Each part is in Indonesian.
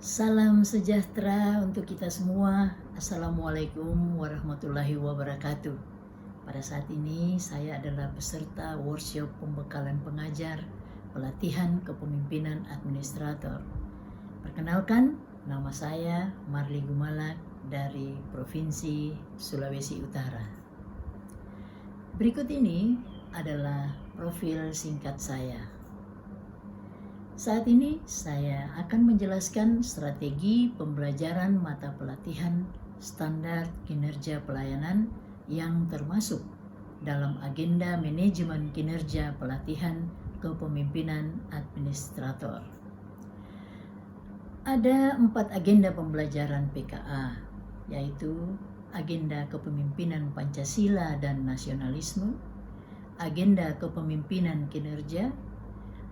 Salam sejahtera untuk kita semua. Assalamualaikum warahmatullahi wabarakatuh. Pada saat ini saya adalah peserta workshop pembekalan pengajar pelatihan kepemimpinan administrator. Perkenalkan, nama saya Marli Gumalak dari Provinsi Sulawesi Utara. Berikut ini adalah profil singkat saya. Saat ini saya akan menjelaskan strategi pembelajaran mata pelatihan standar kinerja pelayanan yang termasuk dalam agenda manajemen kinerja pelatihan kepemimpinan administrator. Ada 4 agenda pembelajaran PKA, yaitu agenda kepemimpinan Pancasila dan nasionalisme, agenda kepemimpinan kinerja,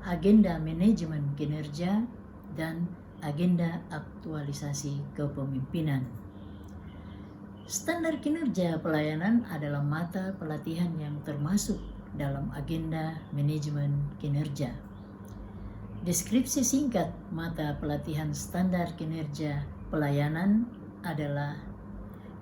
agenda manajemen kinerja, dan agenda aktualisasi kepemimpinan. Standar kinerja pelayanan adalah mata pelatihan yang termasuk dalam agenda manajemen kinerja. Deskripsi singkat mata pelatihan standar kinerja pelayanan adalah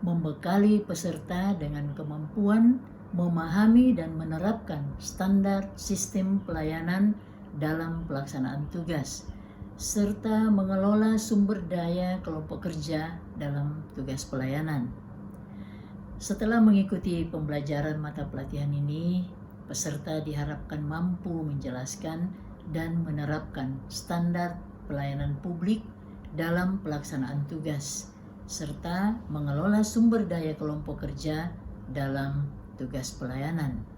membekali peserta dengan kemampuan memahami dan menerapkan standar sistem pelayanan dalam pelaksanaan tugas, serta mengelola sumber daya kelompok kerja dalam tugas pelayanan. Setelah mengikuti pembelajaran mata pelatihan ini, peserta diharapkan mampu menjelaskan dan menerapkan standar pelayanan publik dalam pelaksanaan tugas, serta mengelola sumber daya kelompok kerja dalam tugas pelayanan.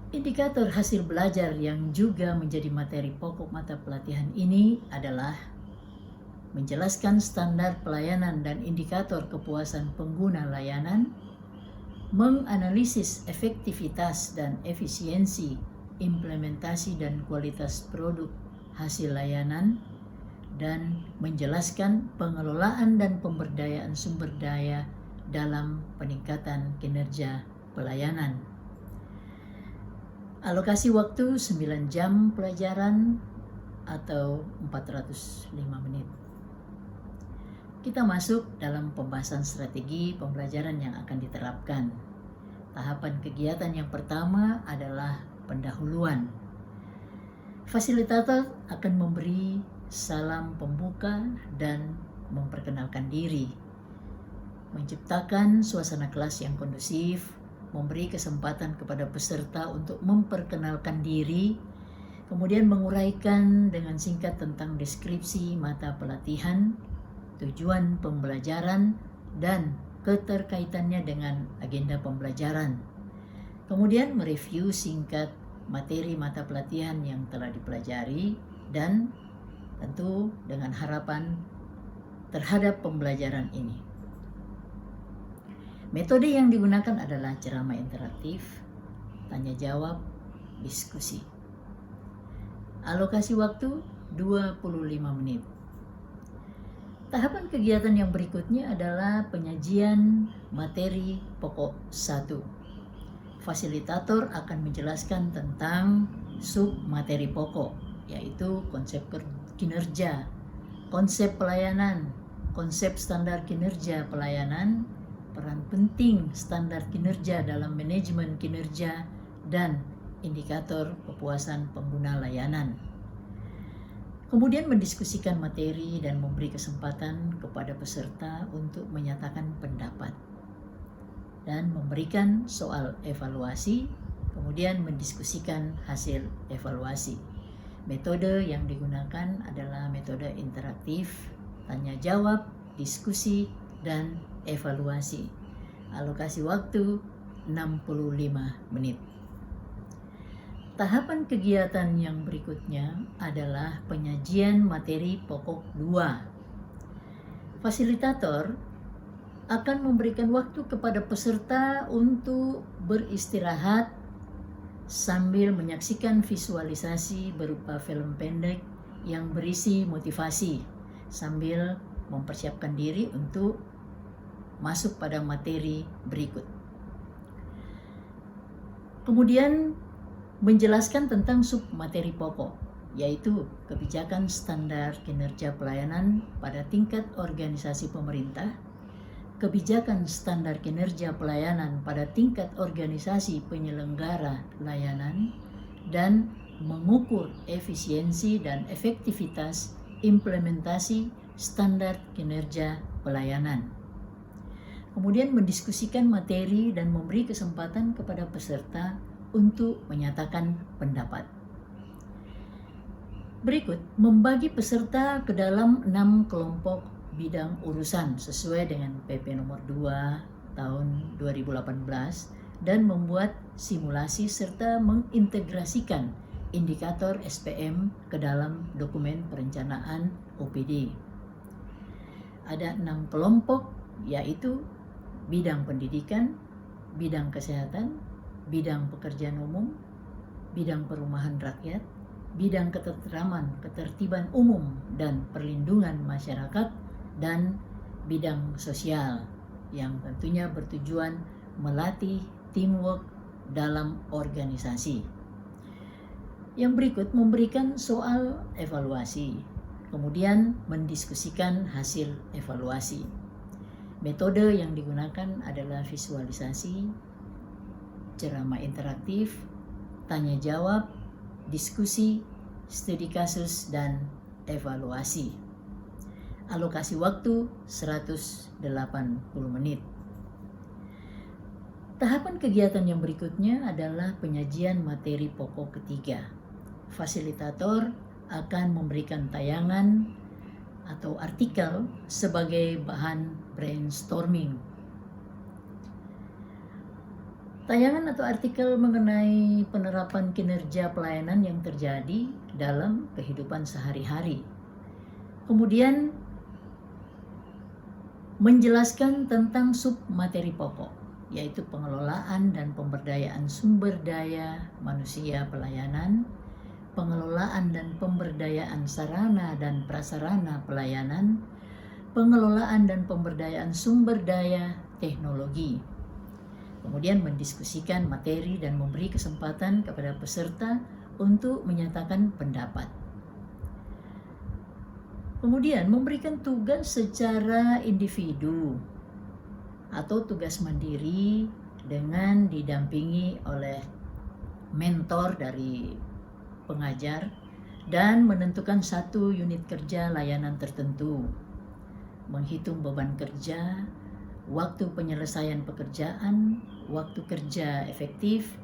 Indikator hasil belajar yang juga menjadi materi pokok mata pelatihan ini adalah menjelaskan standar pelayanan dan indikator kepuasan pengguna layanan, menganalisis efektivitas dan efisiensi implementasi dan kualitas produk hasil layanan, dan menjelaskan pengelolaan dan pemberdayaan sumber daya dalam peningkatan kinerja pelayanan. Alokasi waktu 9 jam pelajaran atau 405 menit. Kita masuk dalam pembahasan strategi pembelajaran yang akan diterapkan. Tahapan kegiatan yang pertama adalah pendahuluan. Fasilitator akan memberi salam pembuka dan memperkenalkan diri, menciptakan suasana kelas yang kondusif, memberi kesempatan kepada peserta untuk memperkenalkan diri, kemudian menguraikan dengan singkat tentang deskripsi mata pelatihan, tujuan pembelajaran, dan keterkaitannya dengan agenda pembelajaran. Kemudian mereview singkat materi mata pelatihan yang telah dipelajari dan tentu dengan harapan terhadap pembelajaran ini. Metode yang digunakan adalah ceramah interaktif, tanya jawab, diskusi. Alokasi waktu 25 menit. Tahapan kegiatan yang berikutnya adalah penyajian materi pokok 1. Fasilitator akan menjelaskan tentang sub materi pokok, yaitu konsep kinerja, konsep pelayanan, konsep standar kinerja pelayanan, peran penting standar kinerja dalam manajemen kinerja, dan indikator kepuasan pengguna layanan. Kemudian mendiskusikan materi dan memberi kesempatan kepada peserta untuk menyatakan pendapat dan memberikan soal evaluasi, kemudian mendiskusikan hasil evaluasi. Metode yang digunakan adalah metode interaktif, tanya jawab, diskusi, dan evaluasi. Alokasi waktu 65 menit. Tahapan kegiatan yang berikutnya adalah penyajian materi pokok 2. Fasilitator akan memberikan waktu kepada peserta untuk beristirahat sambil menyaksikan visualisasi berupa film pendek yang berisi motivasi sambil mempersiapkan diri untuk masuk pada materi berikut. Kemudian menjelaskan tentang sub materi pokok, yaitu kebijakan standar kinerja pelayanan pada tingkat organisasi pemerintah, kebijakan standar kinerja pelayanan pada tingkat organisasi penyelenggara layanan, dan mengukur efisiensi dan efektivitas implementasi standar kinerja pelayanan. Kemudian mendiskusikan materi dan memberi kesempatan kepada peserta untuk menyatakan pendapat. Berikut membagi peserta ke dalam 6 kelompok bidang urusan sesuai dengan PP nomor 2 tahun 2018 dan membuat simulasi serta mengintegrasikan indikator SPM ke dalam dokumen perencanaan OPD. Ada 6 kelompok, yaitu bidang pendidikan, bidang kesehatan, bidang pekerjaan umum, bidang perumahan rakyat, bidang ketertiban umum dan perlindungan masyarakat, dan bidang sosial yang tentunya bertujuan melatih teamwork dalam organisasi. Yang berikut memberikan soal evaluasi, kemudian mendiskusikan hasil evaluasi. Metode yang digunakan adalah visualisasi, ceramah interaktif, tanya jawab, diskusi, studi kasus, dan evaluasi. Alokasi waktu 180 menit. Tahapan kegiatan yang berikutnya adalah penyajian materi pokok ketiga. Fasilitator akan memberikan tayangan atau artikel sebagai bahan brainstorming. Tayangan atau artikel mengenai penerapan kinerja pelayanan yang terjadi dalam kehidupan sehari-hari. Kemudian menjelaskan tentang submateri pokok, yaitu pengelolaan dan pemberdayaan sumber daya manusia pelayanan, pengelolaan dan pemberdayaan sarana dan prasarana pelayanan, pengelolaan dan pemberdayaan sumber daya teknologi. Kemudian mendiskusikan materi dan memberi kesempatan kepada peserta untuk menyatakan pendapat. Kemudian memberikan tugas secara individu atau tugas mandiri dengan didampingi oleh mentor dari pengajar dan menentukan 1 unit kerja layanan tertentu, menghitung beban kerja, waktu penyelesaian pekerjaan, waktu kerja efektif,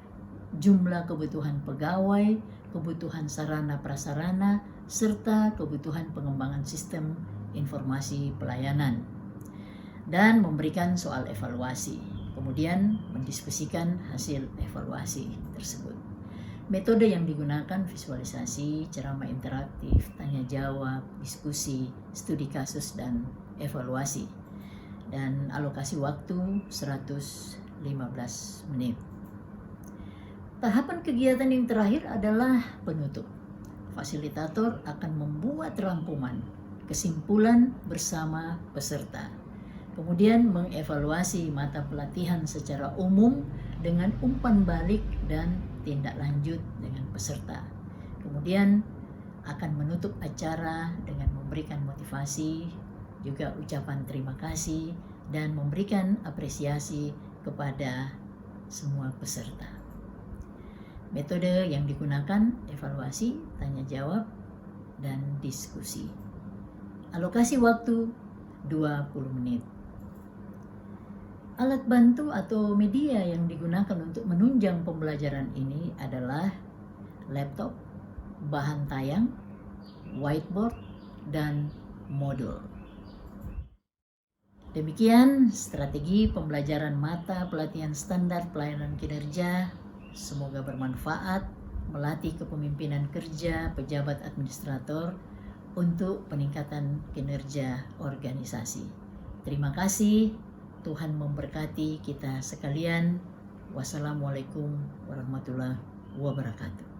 jumlah kebutuhan pegawai, kebutuhan sarana prasarana, serta kebutuhan pengembangan sistem informasi pelayanan, dan memberikan soal evaluasi, kemudian mendiskusikan hasil evaluasi tersebut. Metode yang digunakan visualisasi, ceramah interaktif, tanya jawab, diskusi, studi kasus, dan evaluasi. Dan alokasi waktu 115 menit. Tahapan kegiatan yang terakhir adalah penutup. Fasilitator akan membuat rangkuman, kesimpulan bersama peserta. Kemudian mengevaluasi mata pelatihan secara umum dengan umpan balik dan tindak lanjut dengan peserta. Kemudian akan menutup acara dengan memberikan motivasi, juga ucapan terima kasih, dan memberikan apresiasi kepada semua peserta. Metode yang digunakan evaluasi, tanya jawab, dan diskusi. Alokasi waktu 20 menit. Alat bantu atau media yang digunakan untuk menunjang pembelajaran ini adalah laptop, bahan tayang, whiteboard, dan modul. Demikian strategi pembelajaran mata pelatihan standar pelayanan kinerja. Semoga bermanfaat, melatih kepemimpinan kerja pejabat administrator untuk peningkatan kinerja organisasi. Terima kasih, Tuhan memberkati kita sekalian. Wassalamualaikum warahmatullahi wabarakatuh.